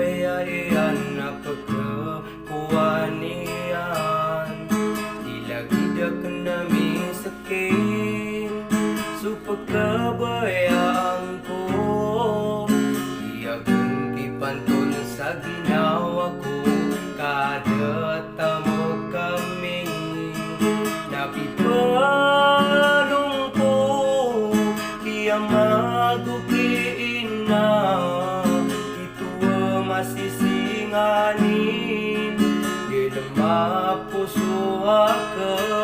kaboy ayan napagkakuan niyan. Dilagid ako namin sakit, so pagkabayaan ko. Di akong kipantun sa ginawa ko, kada tamo kami napipalong ko. Kaya magukiin na ito masisinganin, di na mapuso ako.